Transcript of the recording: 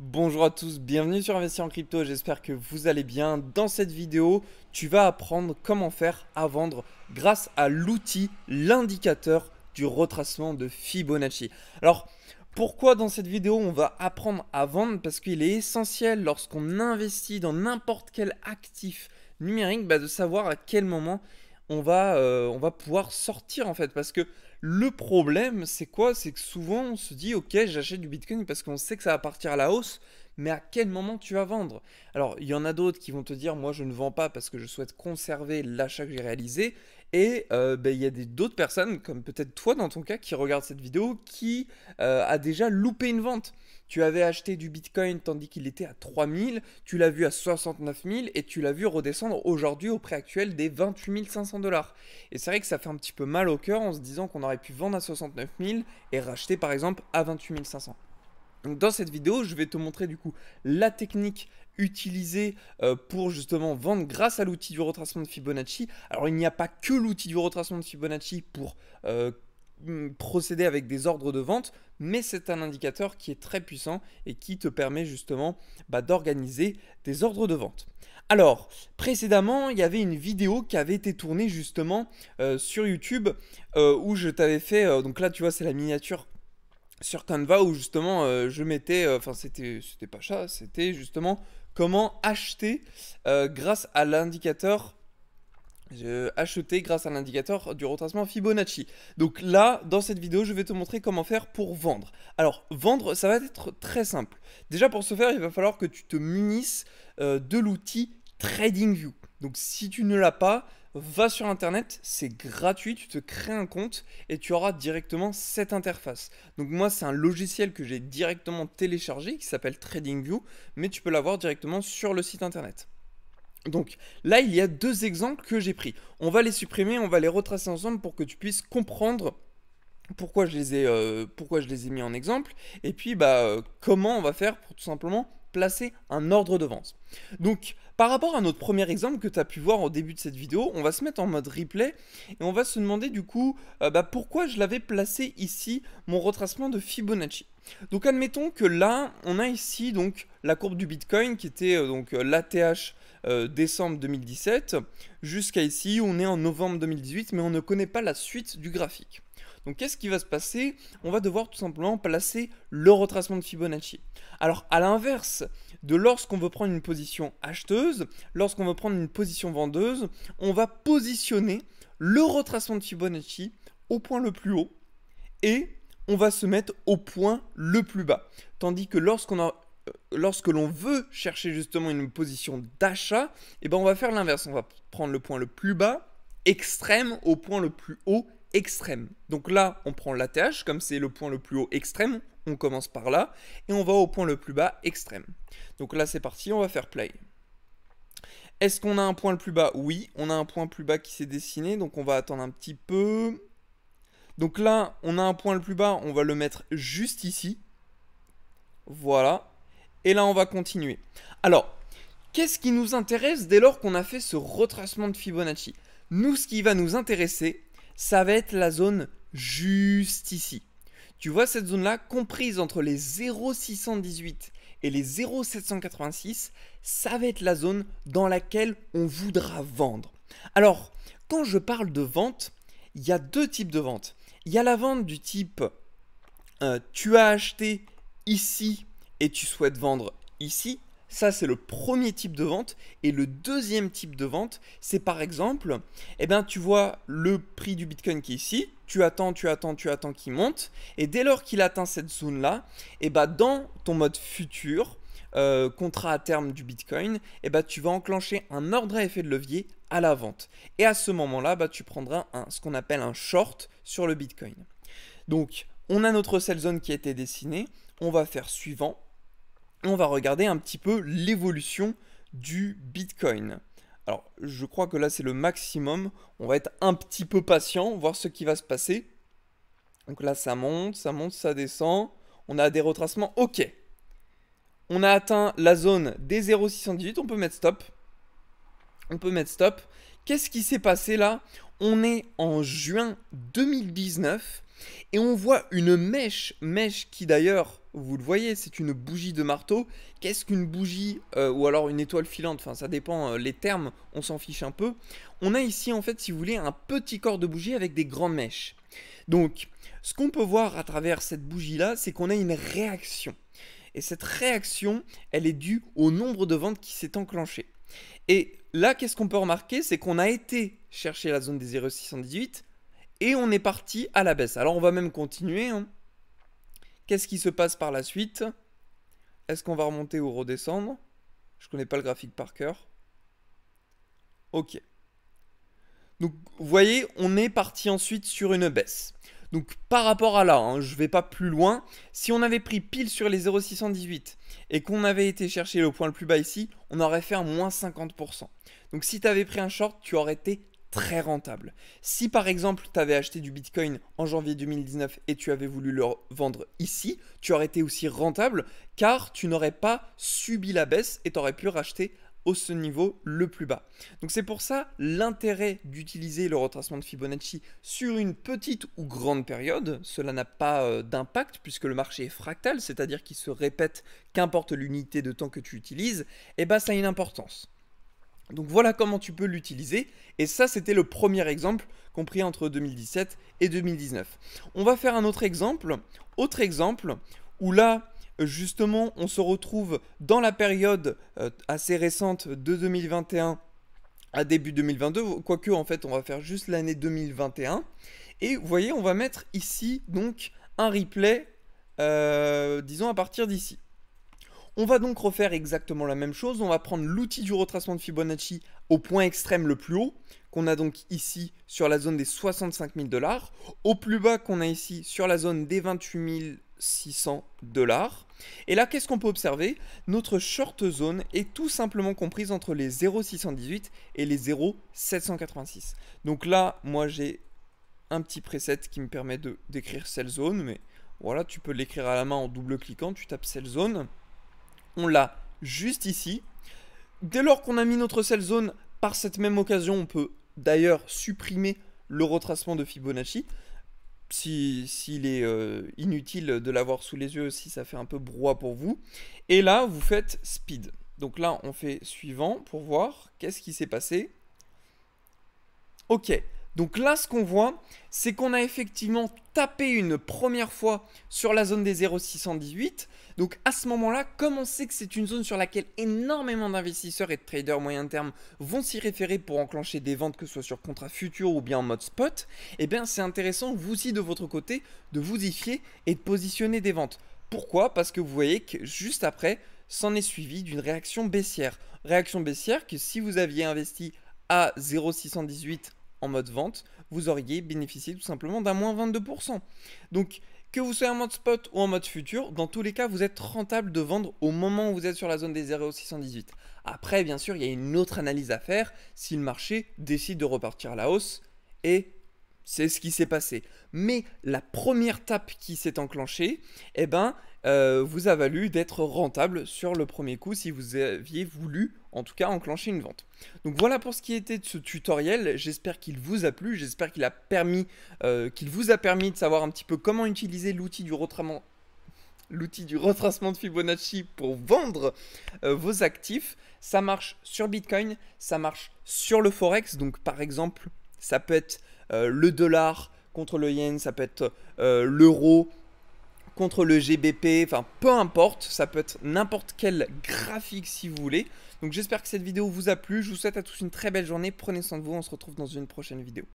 Bonjour à tous, bienvenue sur Investir en crypto, j'espère que vous allez bien. Dans cette vidéo, tu vas apprendre comment faire à vendre grâce à l'outil, l'indicateur du retracement de Fibonacci. Alors, pourquoi dans cette vidéo on va apprendre à vendre? Parce qu'il est essentiel lorsqu'on investit dans n'importe quel actif numérique de savoir à quel moment on va pouvoir sortir en fait. Parce que le problème, c'est quoi? C'est que souvent, on se dit, ok, j'achète du Bitcoin parce qu'on sait que ça va partir à la hausse, mais à quel moment tu vas vendre? Alors, il y en a d'autres qui vont te dire, moi, je ne vends pas parce que je souhaite conserver l'achat que j'ai réalisé. Et il y a d'autres personnes, comme peut-être toi dans ton cas, qui regarde cette vidéo, qui a déjà loupé une vente. Tu avais acheté du Bitcoin tandis qu'il était à 3000, tu l'as vu à 69 000 et tu l'as vu redescendre aujourd'hui au prix actuel des 28 500 dollars. Et c'est vrai que ça fait un petit peu mal au cœur en se disant qu'on aurait pu vendre à 69 000 et racheter par exemple à 28 500. Donc dans cette vidéo, je vais te montrer du coup la technique utilisée pour justement vendre grâce à l'outil du retracement de Fibonacci. Alors il n'y a pas que l'outil du retracement de Fibonacci pour procéder avec des ordres de vente, mais c'est un indicateur qui est très puissant et qui te permet justement d'organiser des ordres de vente. Alors, précédemment, il y avait une vidéo qui avait été tournée justement sur YouTube où je t'avais fait, donc là tu vois c'est la miniature sur Canva où justement je mettais, enfin c'était pas ça, c'était justement comment acheter grâce à l'indicateur acheter grâce à l'indicateur du retracement Fibonacci. Donc là, dans cette vidéo, je vais te montrer comment faire pour vendre. Alors, vendre, ça va être très simple. Déjà, pour ce faire, il va falloir que tu te munisses de l'outil TradingView. Donc, si tu ne l'as pas, va sur Internet, c'est gratuit, tu te crées un compte et tu auras directement cette interface. Donc moi, c'est un logiciel que j'ai directement téléchargé qui s'appelle TradingView, mais tu peux l'avoir directement sur le site Internet. Donc là, il y a deux exemples que j'ai pris. On va les supprimer, on va les retracer ensemble pour que tu puisses comprendre pourquoi je les ai mis en exemple. Et puis, comment on va faire pour tout simplement placer un ordre de vente. Donc, par rapport à notre premier exemple que tu as pu voir au début de cette vidéo, on va se mettre en mode replay et on va se demander du coup pourquoi je l'avais placé ici, mon retracement de Fibonacci. Donc, admettons que là, on a ici donc la courbe du Bitcoin qui était l'ATH décembre 2017 jusqu'à ici, on est en novembre 2018, mais on ne connaît pas la suite du graphique. Donc qu'est-ce qui va se passer? On va devoir tout simplement placer le retracement de Fibonacci. Alors à l'inverse de lorsqu'on veut prendre une position acheteuse, lorsqu'on veut prendre une position vendeuse, on va positionner le retracement de Fibonacci au point le plus haut et on va se mettre au point le plus bas. Tandis que lorsque l'on veut chercher justement une position d'achat, on va faire l'inverse. On va prendre le point le plus bas, extrême, au point le plus haut, extrême. Donc là, on prend l'ATH, comme c'est le point le plus haut, extrême, on commence par là, et on va au point le plus bas, extrême. Donc là, c'est parti, on va faire play. Est-ce qu'on a un point le plus bas? Oui, on a un point plus bas qui s'est dessiné, donc on va attendre un petit peu. Donc là, on a un point le plus bas, on va le mettre juste ici. Voilà. Et là, on va continuer. Alors, qu'est-ce qui nous intéresse dès lors qu'on a fait ce retracement de Fibonacci? Nous, ce qui va nous intéresser, ça va être la zone juste ici. Tu vois cette zone-là, comprise entre les 0,618 et les 0,786, ça va être la zone dans laquelle on voudra vendre. Alors, quand je parle de vente, il y a deux types de ventes. Il y a la vente du type tu as acheté ici et tu souhaites vendre ici. Ça, c'est le premier type de vente. Et le deuxième type de vente, c'est par exemple, tu vois le prix du Bitcoin qui est ici. Tu attends qu'il monte. Et dès lors qu'il atteint cette zone-là, dans ton mode futur, contrat à terme du Bitcoin, tu vas enclencher un ordre à effet de levier à la vente. Et à ce moment-là, tu prendras ce qu'on appelle un short sur le Bitcoin. Donc, on a notre sell zone qui a été dessinée. On va faire suivant. On va regarder un petit peu l'évolution du Bitcoin. Alors, je crois que là, c'est le maximum. On va être un petit peu patient, voir ce qui va se passer. Donc là, ça monte, ça descend. On a des retracements. OK. On a atteint la zone des 0,618. On peut mettre stop. Qu'est-ce qui s'est passé là? On est en juin 2019 et on voit une mèche qui d'ailleurs vous le voyez, c'est une bougie de marteau. Qu'est-ce qu'une bougie ou alors une étoile filante? Enfin, ça dépend, les termes, on s'en fiche un peu. On a ici, en fait, si vous voulez, un petit corps de bougie avec des grandes mèches. Donc, ce qu'on peut voir à travers cette bougie-là, c'est qu'on a une réaction. Et cette réaction, elle est due au nombre de ventes qui s'est enclenché. Et là, qu'est-ce qu'on peut remarquer? C'est qu'on a été chercher la zone des 0,618 et on est parti à la baisse. Alors, on va même continuer, hein. Qu'est-ce qui se passe par la suite? Est-ce qu'on va remonter ou redescendre? Je ne connais pas le graphique par cœur. Ok. Donc, vous voyez, on est parti ensuite sur une baisse. Donc, par rapport à là, hein, je ne vais pas plus loin. Si on avait pris pile sur les 0,618 et qu'on avait été chercher le point le plus bas ici, on aurait fait un moins 50%. Donc, si tu avais pris un short, tu aurais été très rentable. Si par exemple tu avais acheté du Bitcoin en janvier 2019 et tu avais voulu le vendre ici, tu aurais été aussi rentable car tu n'aurais pas subi la baisse et tu aurais pu racheter au ce niveau le plus bas. Donc c'est pour ça l'intérêt d'utiliser le retracement de Fibonacci sur une petite ou grande période. Cela n'a pas d'impact puisque le marché est fractal, c'est-à-dire qu'il se répète qu'importe l'unité de temps que tu utilises, et bah ça a une importance. Donc voilà comment tu peux l'utiliser. Et ça, c'était le premier exemple compris entre 2017 et 2019. On va faire un autre exemple où là, justement, on se retrouve dans la période assez récente de 2021 à début 2022. Quoique, en fait, on va faire juste l'année 2021. Et vous voyez, on va mettre ici, donc, un replay, disons, à partir d'ici. On va donc refaire exactement la même chose. On va prendre l'outil du retracement de Fibonacci au point extrême le plus haut, qu'on a donc ici sur la zone des 65 000 $, au plus bas qu'on a ici sur la zone des 28 600 $. Et là, qu'est-ce qu'on peut observer? Notre short zone est tout simplement comprise entre les 0,618 et les 0,786. Donc là, moi j'ai un petit preset qui me permet d'écrire sell zone, mais voilà, tu peux l'écrire à la main en double-cliquant, tu tapes sell zone. On l'a juste ici. Dès lors qu'on a mis notre sell zone, par cette même occasion, on peut d'ailleurs supprimer le retracement de Fibonacci. S'il est inutile de l'avoir sous les yeux, si ça fait un peu brouhaha pour vous. Et là, vous faites speed. Donc là, on fait suivant pour voir qu'est-ce qui s'est passé. Ok. Donc là, ce qu'on voit, c'est qu'on a effectivement tapé une première fois sur la zone des 0,618. Donc à ce moment-là, comme on sait que c'est une zone sur laquelle énormément d'investisseurs et de traders moyen terme vont s'y référer pour enclencher des ventes, que ce soit sur contrat futur ou bien en mode spot, eh bien c'est intéressant, vous aussi de votre côté, de vous y fier et de positionner des ventes. Pourquoi? Parce que vous voyez que juste après, s'en est suivi d'une réaction baissière. Réaction baissière que si vous aviez investi à 0,618 en mode vente, vous auriez bénéficié tout simplement d'un moins 22%. Donc, que vous soyez en mode spot ou en mode futur, dans tous les cas, vous êtes rentable de vendre au moment où vous êtes sur la zone des 0,618. Après, bien sûr, il y a une autre analyse à faire si le marché décide de repartir à la hausse et c'est ce qui s'est passé. Mais la première tape qui s'est enclenchée, eh ben, vous a valu d'être rentable sur le premier coup si vous aviez voulu, en tout cas, enclencher une vente. Donc voilà pour ce qui était de ce tutoriel. J'espère qu'il vous a plu. J'espère qu'il vous a permis de savoir un petit peu comment utiliser l'outil du retracement de Fibonacci pour vendre vos actifs. Ça marche sur Bitcoin, ça marche sur le Forex. Donc par exemple, ça peut être le dollar contre le yen, ça peut être l'euro contre le GBP, enfin peu importe, ça peut être n'importe quel graphique si vous voulez. Donc j'espère que cette vidéo vous a plu, je vous souhaite à tous une très belle journée, prenez soin de vous, on se retrouve dans une prochaine vidéo.